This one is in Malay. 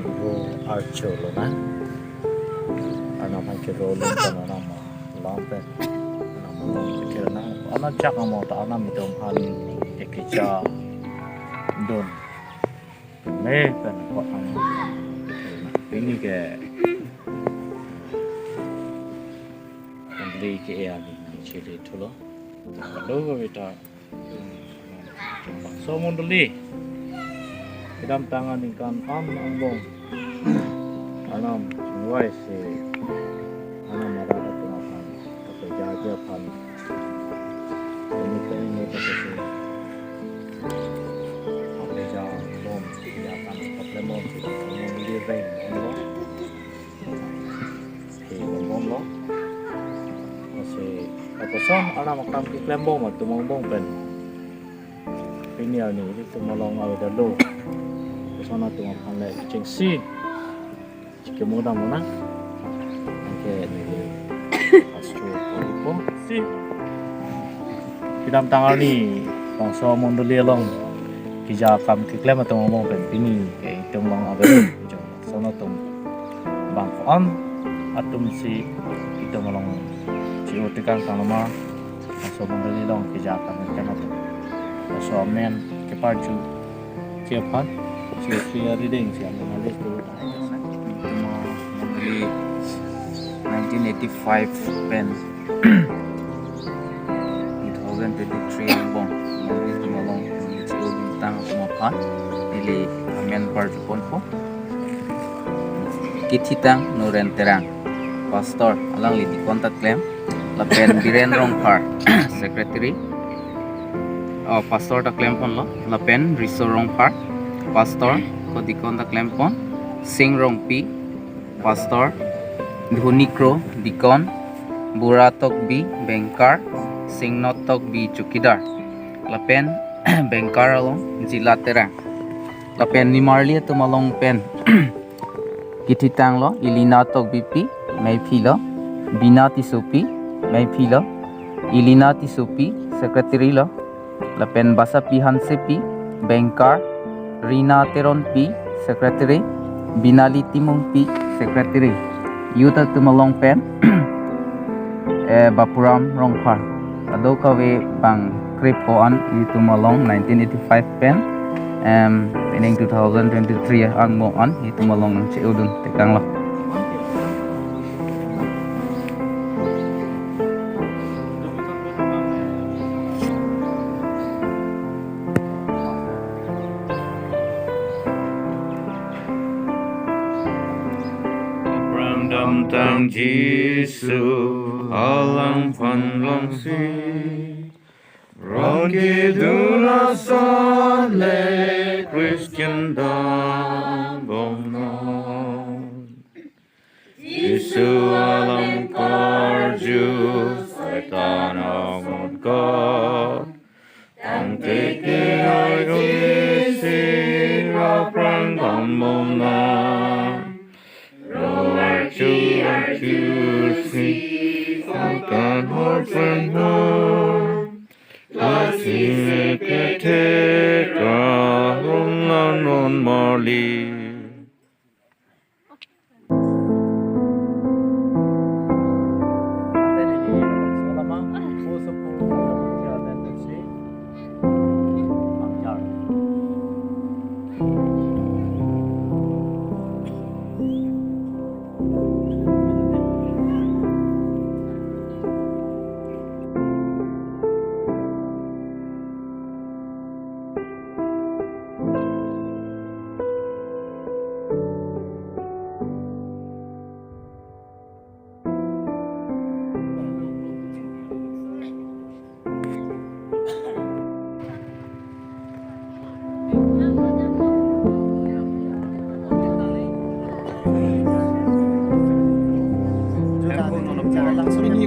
go archer lo na. Ano man kiro lo na na mo lampe. Ano mo kiro na. Ano chak mo ta na mitong han ekicha don. Me pen ko ang ini ke Andrei ke ya ni chile tulo. Kalau kita so mondoli dalam tangan ikan Anglong anam semua si anam ada pengapan tapi jaga pan ini kasi apa jaga bom jaga problem si mondoli rain si bom lo kasi apa son anam makam iklan bom atau bom pen ini itu malong ada lo sana tu makan lek cengsi jika mudah-mudah okay ni astro po si dalam tanggal ni bangsa mondoli long kija kam kiklem atau ngomong pen ini itu malong ada lo sana tu bangkon atum si itu malong ciotikan kanama bangsa mondoli long kija kam kiklem atau bangsa men keparju kepan clear reading siya menulis dulu. Membeli 1985 pen 2023 album menulis di malong ceo bintang kumapan nili amen parjupon po kititang nuren terang pastor alang li di kontak claim la pen biren rong par secretary pastor ta claim pon lo la pen riso rong par pastor ko dikon ta claim pon sing rong pi pastor dhunikro dikon buratok bi bengkar sing notok bi chukidar lapen bengkar along jila terang lapen ni marli to malong pen kititang lo ilina tok bipi mai philo binati sopi mai philo ilina ti sopi secretary lo lapen basa pi hansepi bengkar Rina Teron P, Secretary, Binali Timong P, Secretary, Yuta Tumalong Pen, Bapuram Rongpar, Adokawe Bang Kripoan, Yutumalong 1985 Pen, Pening 2023 Ang Moan, Yutumalong ng Cheudun, Tekang Lo. Tang Jisu alang phan long si Rongi duna sa le Christian dam bom non Jisu alang karju Satan amod God Tang teke ay gumisi Raprang dam bom non Archie, God, Lord, friend, Lord, let's see the tetra, on Marley. Ini